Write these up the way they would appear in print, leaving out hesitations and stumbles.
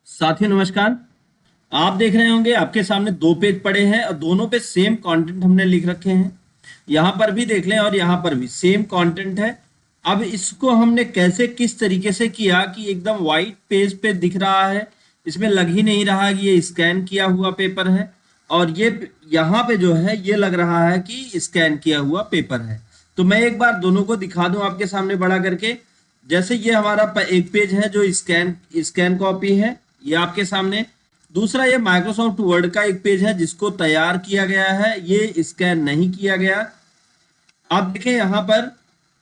साथियों नमस्कार। आप देख रहे होंगे आपके सामने दो पेज पड़े हैं और दोनों पे सेम कंटेंट हमने लिख रखे हैं। यहाँ पर भी देख लें और यहाँ पर भी सेम कंटेंट है। अब इसको हमने कैसे किस तरीके से किया कि एकदम वाइट पेज पे दिख रहा है, इसमें लग ही नहीं रहा कि ये स्कैन किया हुआ पेपर है, और ये यहाँ पे जो है ये लग रहा है कि स्कैन किया हुआ पेपर है। तो मैं एक बार दोनों को दिखा दूं आपके सामने बड़ा करके। जैसे ये हमारा एक पेज है जो स्कैन स्कैन कॉपी है, ये आपके सामने। दूसरा ये माइक्रोसॉफ्ट वर्ड का एक पेज है जिसको तैयार किया गया है, ये स्कैन नहीं किया गया। आप देखें यहाँ पर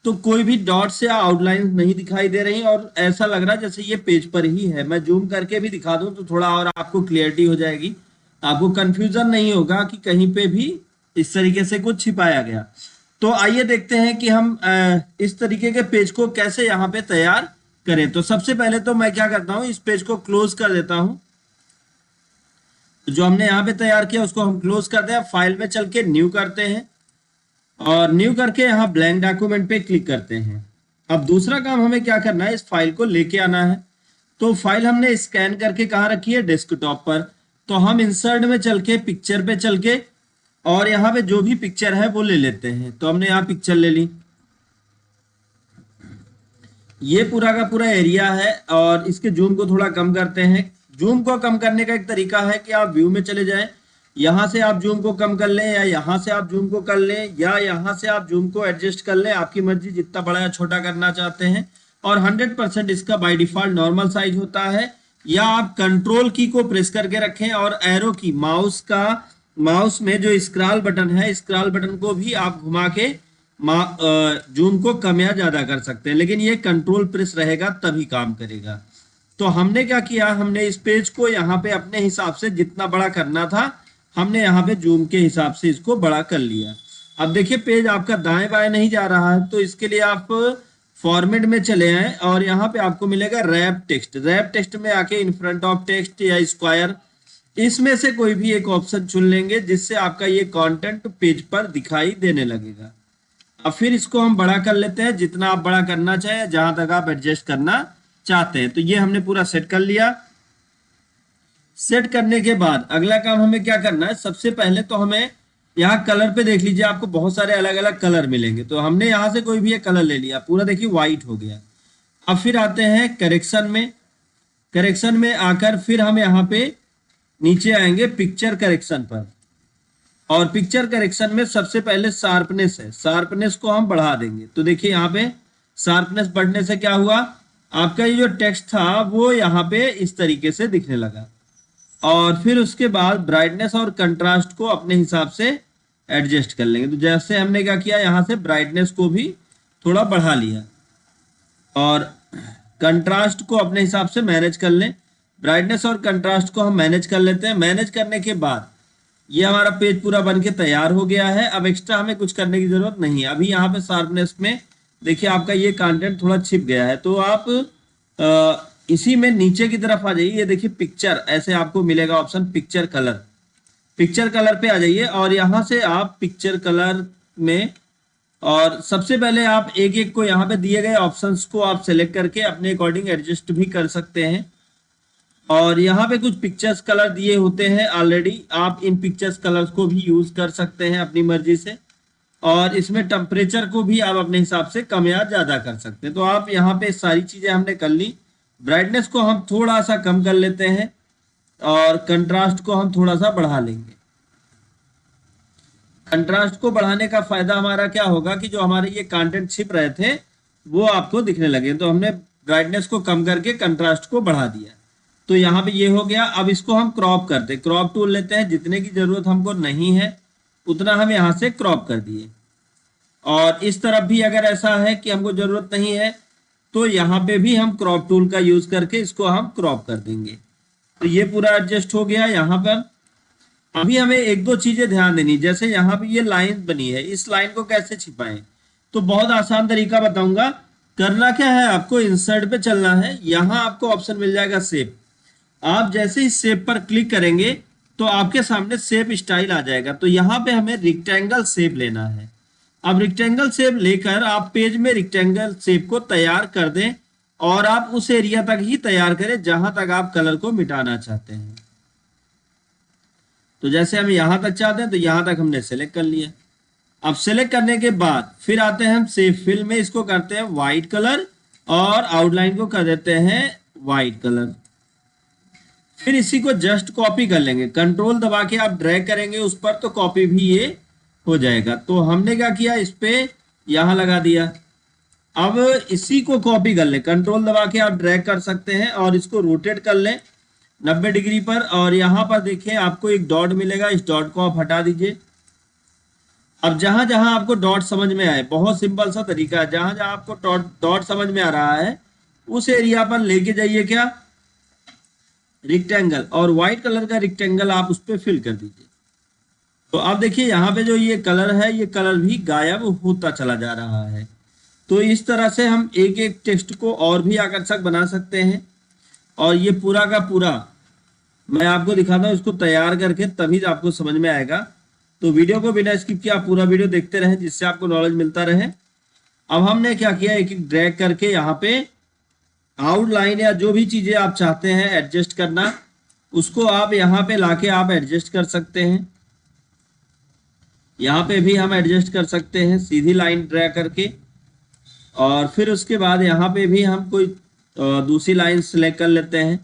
तो कोई भी डॉट्स या आउटलाइन नहीं दिखाई दे रही और ऐसा लग रहा है जैसे ये पेज पर ही है। मैं जूम करके भी दिखा दूं तो थोड़ा और आपको क्लियरिटी हो जाएगी, आपको कंफ्यूजन नहीं होगा कि कहीं पे भी इस तरीके से कुछ छिपाया गया। तो आइए देखते हैं कि हम इस तरीके के पेज को कैसे यहाँ पे तैयार करें। तो सबसे पहले तो मैं क्या करता हूँ, इस पेज को क्लोज कर देता हूँ। जो हमने यहाँ पे तैयार किया उसको हम क्लोज करते हैं, फाइल में चल के न्यू करते हैं और न्यू करके यहाँ ब्लैंक डॉक्यूमेंट पे क्लिक करते हैं। अब दूसरा काम हमें क्या करना है, इस फाइल को लेके आना है। तो फाइल हमने स्कैन करके कहाँ रखी है, डेस्कटॉप पर। तो हम इंसर्ट में चल के पिक्चर पे चल के और यहाँ पे जो भी पिक्चर है वो ले लेते हैं। तो हमने यहाँ पिक्चर ले ली, ये पूरा का पूरा एरिया है और इसके जूम को थोड़ा कम करते हैं। जूम को कम करने का एक तरीका है कि आप व्यू में चले जाएं, यहां से आप जूम को कम कर लें या यहां से आप जूम को कर लें या यहां से आप जूम को एडजस्ट कर लें, आपकी मर्जी जितना बड़ा या छोटा करना चाहते हैं। और 100% इसका बाय डिफॉल्ट नॉर्मल साइज होता है। या आप कंट्रोल की को प्रेस करके रखें और एरो की माउस में जो स्क्रॉल बटन है, स्क्रॉल बटन को भी आप घुमा के जूम को कम या ज्यादा कर सकते हैं, लेकिन ये कंट्रोल प्रेस रहेगा तभी काम करेगा। तो हमने क्या किया, हमने इस पेज को यहाँ पे अपने हिसाब से जितना बड़ा करना था हमने यहाँ पे जूम के हिसाब से इसको बड़ा कर लिया। अब देखिए पेज आपका दाएं बाएं नहीं जा रहा है, तो इसके लिए आप फॉर्मेट में चले आए और यहाँ पे आपको मिलेगा रैप टेक्स्ट। रैप टेक्स्ट में आके इन फ्रंट ऑफ टेक्स्ट या स्क्वायर, इसमें से कोई भी एक ऑप्शन चुन लेंगे जिससे आपका ये कंटेंट पेज पर दिखाई देने लगेगा। अब फिर इसको हम बड़ा कर लेते हैं, जितना आप बड़ा करना चाहें, जहां तक आप एडजस्ट करना चाहते हैं। तो ये हमने पूरा सेट कर लिया। सेट करने के बाद अगला काम हमें क्या करना है, सबसे पहले तो हमें यहाँ कलर पे देख लीजिए, आपको बहुत सारे अलग अलग कलर मिलेंगे। तो हमने यहाँ से कोई भी एक कलर ले लिया, पूरा देखिए व्हाइट हो गया। अब फिर आते हैं करेक्शन में। करेक्शन में आकर फिर हम यहाँ पे नीचे आएंगे पिक्चर करेक्शन पर, और पिक्चर करेक्शन में सबसे पहले शार्पनेस है, शार्पनेस को हम बढ़ा देंगे। तो देखिए यहाँ पे शार्पनेस बढ़ने से क्या हुआ, आपका ये जो टेक्स्ट था वो यहाँ पे इस तरीके से दिखने लगा। और फिर उसके बाद ब्राइटनेस और कंट्रास्ट को अपने हिसाब से एडजस्ट कर लेंगे। तो जैसे हमने क्या किया, यहाँ से ब्राइटनेस को भी थोड़ा बढ़ा लिया और कंट्रास्ट को अपने हिसाब से मैनेज कर लें। ब्राइटनेस और कंट्रास्ट को हम मैनेज कर लेते हैं। मैनेज करने के बाद ये हमारा पेज पूरा बन के तैयार हो गया है। अब एक्स्ट्रा हमें कुछ करने की जरूरत नहीं है। अभी यहाँ पे शार्पनेस में देखिए आपका ये कंटेंट थोड़ा छिप गया है, तो आप इसी में नीचे की तरफ आ जाइए। ये देखिए पिक्चर, ऐसे आपको मिलेगा option picture colour. Picture colour पे आ जाइए और यहाँ से आप पिक्चर कलर में, और सबसे पहले आप एक एक को यहाँ पे दिए गए ऑप्शंस को आप सेलेक्ट करके अपने अकॉर्डिंग एडजस्ट भी कर सकते हैं। और यहाँ पे कुछ पिक्चर्स कलर दिए होते हैं ऑलरेडी, आप इन पिक्चर्स कलर्स को भी यूज कर सकते हैं अपनी मर्जी से। और इसमें टेम्परेचर को भी आप अपने हिसाब से कम या ज्यादा कर सकते हैं। तो आप यहाँ पे सारी चीजें हमने कर ली। ब्राइटनेस को हम थोड़ा सा कम कर लेते हैं और कंट्रास्ट को हम थोड़ा सा बढ़ा लेंगे। कंट्रास्ट को बढ़ाने का फायदा हमारा क्या होगा कि जो हमारे ये कंटेंट छिप रहे थे वो आपको दिखने लगे। तो हमने ब्राइटनेस को कम करके कंट्रास्ट को बढ़ा दिया। तो यहाँ पे ये हो गया। अब इसको हम क्रॉप करते, क्रॉप टूल लेते हैं, जितने की जरूरत हमको नहीं है उतना हम यहाँ से क्रॉप कर दिए। और इस तरफ भी अगर ऐसा है कि हमको जरूरत नहीं है तो यहाँ पे भी हम क्रॉप टूल का यूज करके इसको हम क्रॉप कर देंगे। तो ये पूरा एडजस्ट हो गया यहाँ पर। अभी हमें एक दो चीजें ध्यान देनी, जैसे यहाँ पे ये लाइन बनी है, इस लाइन को कैसे छिपाएं। तो बहुत आसान तरीका बताऊंगा। करना क्या है, आपको इंसर्ट पे चलना है, यहाँ आपको ऑप्शन मिल जाएगा शेप। आप जैसे ही शेप पर क्लिक करेंगे तो आपके सामने शेप स्टाइल आ जाएगा। तो यहाँ पे हमें रेक्टेंगल शेप लेना है। अब रेक्टेंगल शेप लेकर आप पेज में रेक्टेंगल शेप को तैयार कर दें और आप उस एरिया तक ही तैयार करें जहां तक आप कलर को मिटाना चाहते हैं। तो जैसे हम यहां तक चाहते हैं तो यहां तक हमने सेलेक्ट कर लिया। अब सेलेक्ट करने के बाद फिर आते हैं हम सेव फिल में, इसको करते हैं व्हाइट कलर और आउटलाइन को कर देते हैं व्हाइट कलर। फिर इसी को जस्ट कॉपी कर लेंगे, कंट्रोल दबा के आप ड्रैग करेंगे उस पर तो कॉपी भी ये हो जाएगा। तो हमने क्या किया, इस पे यहां लगा दिया। अब इसी को कॉपी कर लें, कंट्रोल दबा के आप ड्रैग कर सकते हैं और इसको रोटेट कर लें 90 डिग्री पर। और यहां पर देखिए आपको एक डॉट मिलेगा, इस डॉट को आप हटा दीजिए। अब जहां जहां आपको डॉट समझ में आए, बहुत सिंपल सा तरीका है, जहां जहां आपको डॉट समझ में आ रहा है उस एरिया पर लेके जाइए क्या, रेक्टेंगल, और व्हाइट कलर का रेक्टेंगल आप उस पर फिल कर दीजिए। तो आप देखिए यहाँ पे जो ये कलर है, ये कलर भी गायब होता चला जा रहा है। तो इस तरह से हम एक एक टेक्स्ट को और भी आकर्षक बना सकते हैं। और ये पूरा का पूरा मैं आपको दिखाता हूँ, इसको तैयार करके तभी आपको समझ में आएगा। तो वीडियो को बिना स्किप किए आप पूरा वीडियो देखते रहें जिससे आपको नॉलेज मिलता रहे। अब हमने क्या किया, एक एक ड्रैग करके यहाँ पे आउटलाइन या जो भी चीजें आप चाहते हैं एडजस्ट करना, उसको आप यहाँ पे लाके आप एडजस्ट कर सकते हैं। यहाँ पे भी हम एडजस्ट कर सकते हैं सीधी लाइन ड्रैग करके। और फिर उसके बाद यहाँ पे भी हम कोई दूसरी लाइन सेलेक्ट कर लेते हैं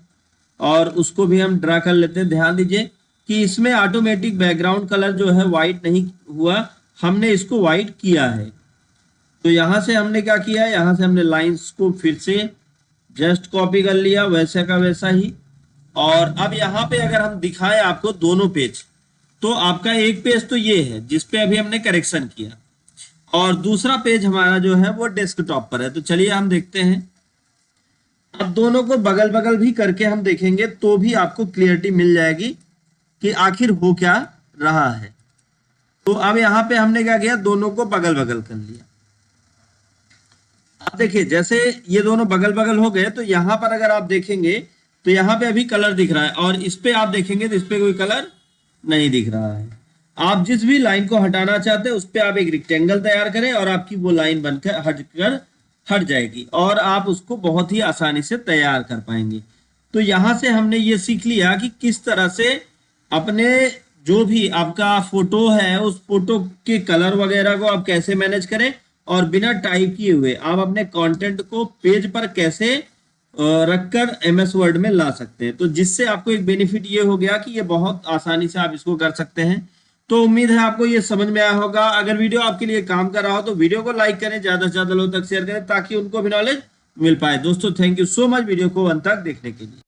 और उसको भी हम ड्रा कर लेते हैं। ध्यान दीजिए कि इसमें ऑटोमेटिक बैकग्राउंड कलर जो है वाइट नहीं हुआ, हमने इसको वाइट किया है। तो यहाँ से हमने क्या किया, यहाँ से हमने लाइंस को फिर से जस्ट कॉपी कर लिया वैसे का वैसा ही। और अब यहाँ पे अगर हम दिखाएं आपको दोनों पेज, तो आपका एक पेज तो ये है जिसपे अभी हमने करेक्शन किया और दूसरा पेज हमारा जो है वो डेस्कटॉप पर है। तो चलिए हम देखते हैं। अब दोनों को बगल बगल भी करके हम देखेंगे तो भी आपको क्लियरिटी मिल जाएगी कि आखिर हो क्या रहा है। तो अब यहाँ पे हमने क्या किया, दोनों को बगल बगल कर लिया। अब देखिए जैसे ये दोनों बगल बगल हो गए तो यहाँ पर अगर आप देखेंगे तो यहाँ पे अभी कलर दिख रहा है और इस पे आप देखेंगे तो इस पे कोई कलर नहीं दिख रहा है। आप जिस भी लाइन को हटाना चाहते हैं उस पे आप एक रेक्टेंगल तैयार करें और आपकी वो लाइन बनकर हट जाएगी और आप उसको बहुत ही आसानी से तैयार कर पाएंगे। तो यहाँ से हमने ये सीख लिया कि किस तरह से अपने जो भी आपका फोटो है उस फोटो के कलर वगैरह को आप कैसे मैनेज करें और बिना टाइप किए हुए आप अपने कंटेंट को पेज पर कैसे रखकर MS वर्ड में ला सकते हैं। तो जिससे आपको एक बेनिफिट ये हो गया कि ये बहुत आसानी से आप इसको कर सकते हैं। तो उम्मीद है आपको ये समझ में आया होगा। अगर वीडियो आपके लिए काम कर रहा हो तो वीडियो को लाइक करें, ज्यादा से ज्यादा लोगों तक शेयर करें ताकि उनको भी नॉलेज मिल पाए। दोस्तों thank you so much video को अंत तक देखने के लिए।